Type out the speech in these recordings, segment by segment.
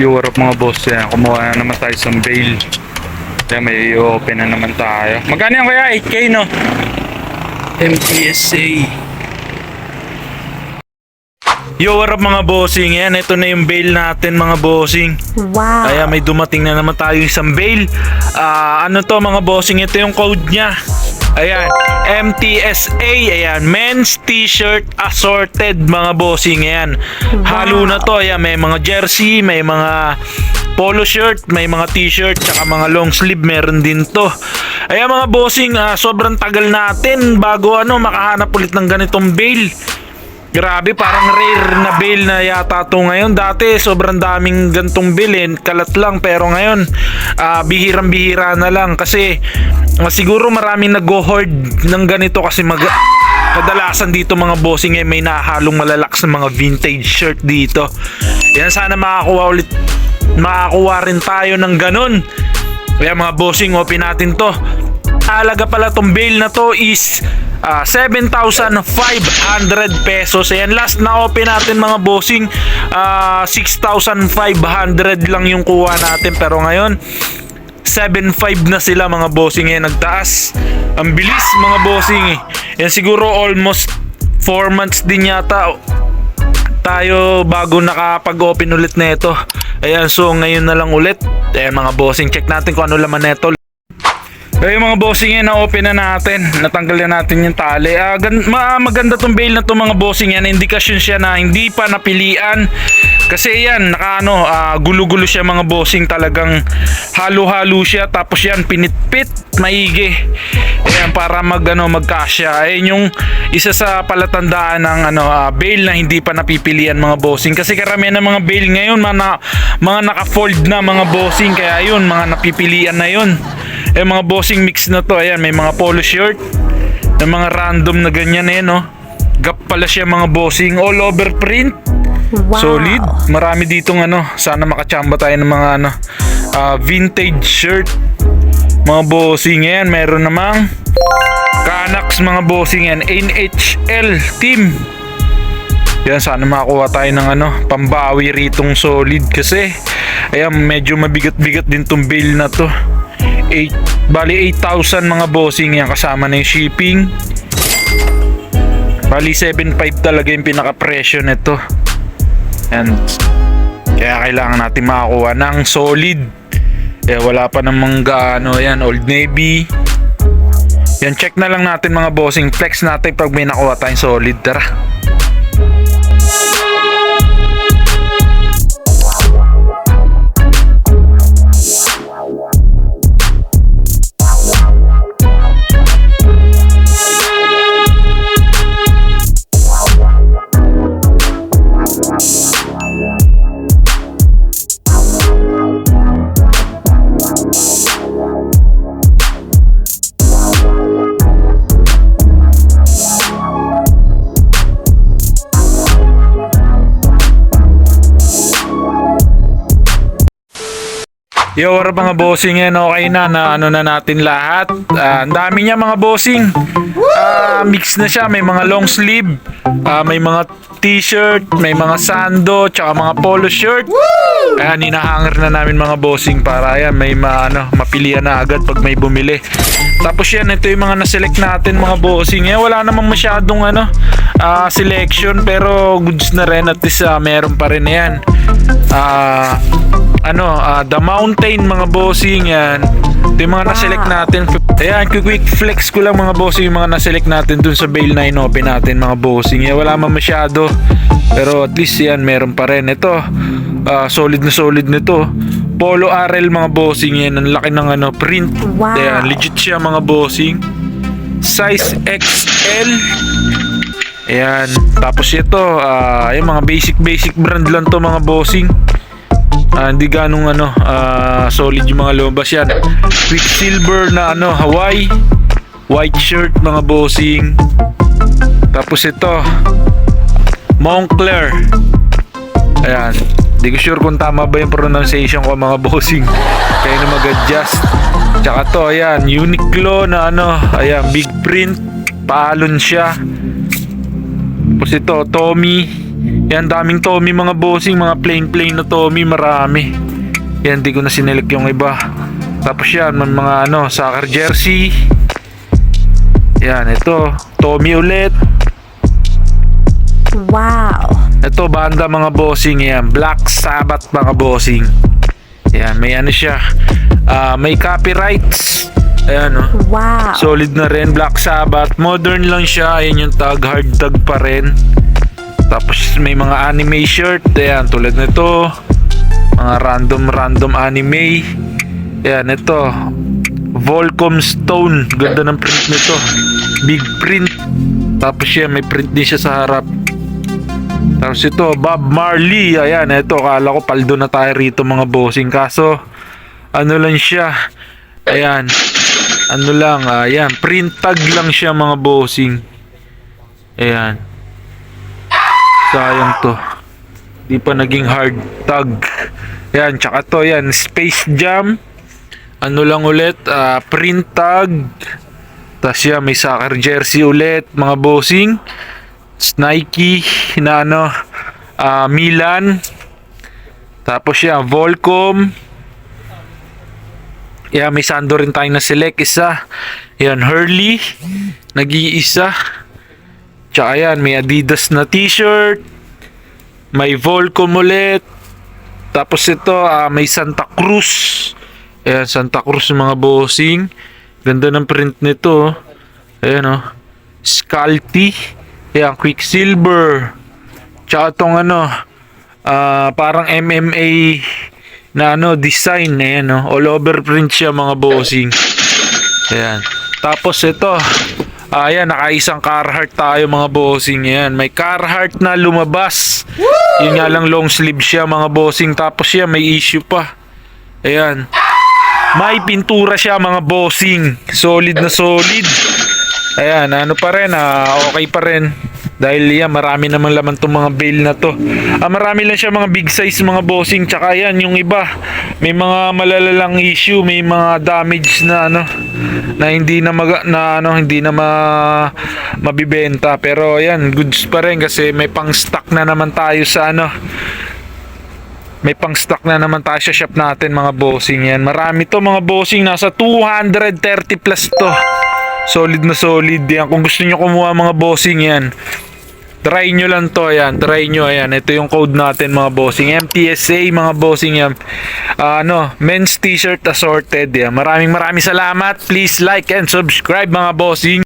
Yo, what up mga boss? Yan, kumuha na naman tayo sa bail. Yan, may i-open na naman tayo. Magkano yan kaya? 8K no? MTSA. Yo, what up mga bossing? Yan, ito na yung bail natin mga bossing. Wow. Kaya may dumating na naman tayo isang bail. Ano to mga bossing? Ito yung code niya. Ayan, MTSA, ayan, men's t-shirt assorted mga bossing, ayan. Halo na to, ayan, may mga jersey, may mga polo shirt, may mga t-shirt, tsaka mga long sleeve, meron din to. Ayan mga bossing, sobrang tagal natin bago makahanap ulit ng ganitong bail. Grabe, parang rare na bail na yata to ngayon. Dati sobrang daming gantong bail, kalat lang, pero ngayon bihirang-bihira na lang kasi siguro maraming nag-hoard ng ganito kasi kadalasan dito mga bossing may nahalong malalaks na mga vintage shirt dito. Yan, sana makakuha rin tayo ng ganun. Kaya mga bossing, open natin to. Halaga pala tong bail na to is 7,500 pesos. Ayan, last na open natin mga bossing, 6,500 lang yung kuha natin, pero ngayon 7,500 na sila mga bossing. Ayan, nagtaas. Ang bilis mga bossing Yan, siguro almost 4 months din yata tayo bago nakapag-open ulit na ito. Ayan, so ngayon na lang ulit. Ayan mga bossing, check natin kung ano laman nito. Kaya mga bossing yan, na-open na natin. Natanggal na natin yung tali. Maganda tong bail na to mga bossing yan. Indikasyon siya na hindi pa napilian. Kasi yan, gulo-gulo siya mga bossing. Talagang halo-halo siya. Tapos yan, pinitpit, maigi. Ayan, para magkasya. Ayan yung isa sa palatandaan ng bail na hindi pa napipilian mga bossing. Kasi karamihan ng mga bail ngayon, mga naka-fold na mga bossing. Kaya yun, mga napipilian na yun. Mga bossing mix na to. Ayan, may mga polo shirt, may mga random na ganyan Gap pala siya mga bossing, all over print. Wow. Solid. Marami ditong sana makachamba tayo ng mga vintage shirt mga bossing. Ayan, meron namang Canucks mga bossing yan, NHL team. Yan, sana makakuha tayo ng pambawi ritong solid kasi ayan, medyo mabigat-bigat din tong bail na to. Bali 8,000 mga bossing yan, kasama na yung shipping. Bali 7,500 talaga yung pinaka-presyo nito. And kaya kailangan natin makakuha ng solid. Wala pa namang yan, Old Navy. Yan, check na lang natin mga bossing. Flex natin pag may nakuha tayong solid. Tara. Yo, what up mga bossing yan, okay na na natin lahat. Ang dami niya mga bossing. Mix na siya, may mga long sleeve, may mga t-shirt, may mga sando, tsaka mga polo shirt. Ayan, hinahanger na namin mga bossing para yan, may mapilian na agad pag may bumili. Tapos yan, ito yung mga na-select natin mga bossing. Wala namang masyadong selection, pero goods na rin, at least meron pa rin yan. The Mountain mga bossing yan. Ito yung mga na-select natin. Ayan, quick flex ko lang mga bossing, yung mga na-select natin dun sa bail na in-open natin mga bossing. Wala man masyado, pero at least yan, meron pa rin. Ito, solid na solid nito. Polo RL mga bossing yan. Ang laki ng print. Wow. Ayan, legit siya mga bossing. Size XL. Ayan, tapos ito, yung mga basic brand lang to mga bossing. Hindi ganong solid yung mga lumabas yan. Quicksilver na Hawaii, white shirt mga bossing. Tapos ito, Moncler. Ayan, di ko sure kung tama ba yung pronunciation ko mga bossing, kaya na mag-adjust. Tsaka to, ayan, Uniqlo na ayan, big print, paalon siya. Tapos ito, Tommy, Yan, daming Tommy mga bossing, mga plain na Tommy, marami. Yan, di ko na sinelect yung iba. Tapos yan, may mga soccer jersey. Yan, ito, Tommy ulit. Wow. Ito, banda mga bossing, yan, Black Sabbath mga bossing. Yan, may siya. May copyrights. Ayan, Wow. solid na rin, Black Sabbath. Modern lang siya, ayan yung tag, hard tag pa rin. Tapos may mga anime shirt, ayan, tulad nito. Mga random anime. Ayan, ito. Volcom Stone, ganda ng print nito. Big print. Tapos yan, may print din siya sa harap. Tapos ito, Bob Marley. Ayan, ito, akala ko paldo na tayo rito mga bossing. Kaso, ano lang siya. Ayan. Ano lang, ayan. Print tag lang siya mga bossing. Ayan. Sayang to. Di pa naging hard tag. Ayan, tsaka to, ayan. Space Jam. Ano lang ulit, print tag. Tapos yan, may soccer jersey ulit mga bossing. Nike na Milan. Tapos yan, Volcom. Yan, may Sando rin tayo na select, isa. Yan, Hurley, nag-iisa. Tsaka yan, may Adidas na t-shirt. May Volcom ulit. Tapos ito, may Santa Cruz. Ayan, Santa Cruz mga bossing. Ganda ng print nito. Ayan, Scalti. Ayan, Quicksilver. Tsaka itong parang MMA na design. Ayan, all over print siya mga bossing. Ayan. Tapos ito, ayan, nakaisang Carhartt tayo mga bossing. Ayan, may Carhartt na lumabas. Yun nga lang, long sleeve siya mga bossing. Tapos yan, may issue pa. Ayan. May pintura siya mga bossing. Solid na solid. Ayan, pa rin, okay pa rin. Dahil yan, marami naman laman tong mga bail na to. Marami lang siya mga big size mga bossing. Tsaka yan, yung iba, may mga malalalang issue, may mga damage na na hindi na mabibenta. Pero yan, goods pa rin kasi may pang stock na naman tayo sa may pang stock na naman tayo sa shop natin mga bossing. Yan, marami to mga bossing, nasa 230 plus to. Solid na solid yan. Kung gusto nyo kumuha mga bossing, yan, try nyo lang to. Yan, try nyo. Ayan, ito yung code natin mga bossing, MTSA mga bossing. Yan, men's t-shirt assorted. Yan, maraming salamat. Please like and subscribe mga bossing.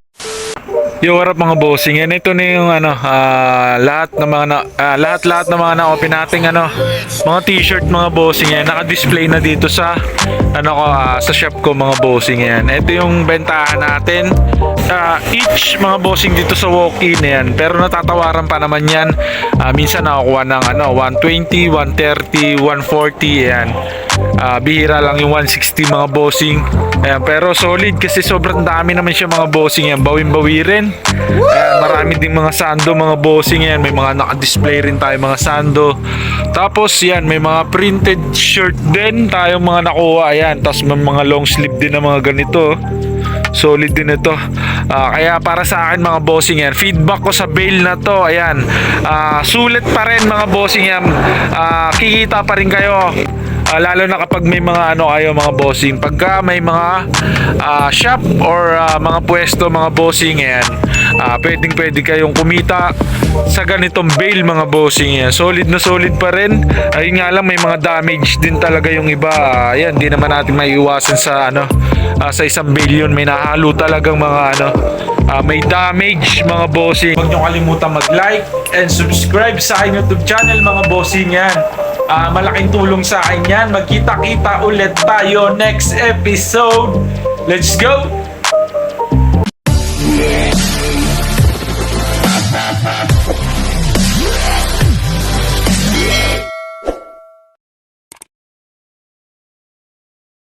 Yo, what up mga bossing? Yan, ito na yung lahat ng mga na-open nating mga t-shirt mga bossing. Yan, naka-display na dito sa sa shop ko mga bossing. Yan, ito yung bentahan natin. Each mga bossing dito sa walk-in. Yan, pero natatawaran pa naman yan. Minsan nakakuha ng 120, 130, 140. Yan, bihira lang yung 160 mga bossing. Ayan, pero solid kasi sobrang dami naman siya mga bossing. Yan, bawin-bawi rin. Ayan, marami ding mga sando mga bossing. Yan, may mga naka-display rin tayo mga sando. Tapos yan, may mga printed shirt din tayong mga nakuha. Ayan, tapos may mga long sleeve din na mga ganito. Solid din ito. Kaya para sa akin mga bossing, yan, feedback ko sa bail na to, ayan, sulit pa rin mga bossing. Yan, kikita pa rin kayo. Lalo na kapag may mga kayo mga bossing, pagka may mga shop or mga pwesto mga bossing, yan, pwede kayong kumita sa ganitong bail mga bossing. Yan, solid na solid pa rin. Ayun nga lang, may mga damage din talaga yung iba. Yan, di naman natin maiiwasan sa sa isang bail yun. May nahalo talagang mga may damage mga bossing. Huwag nyo kalimutan mag-like and subscribe sa aking YouTube channel mga bossing. Yan, malaking tulong sa akin yan. Magkita-kita ulit tayo next episode. Let's go!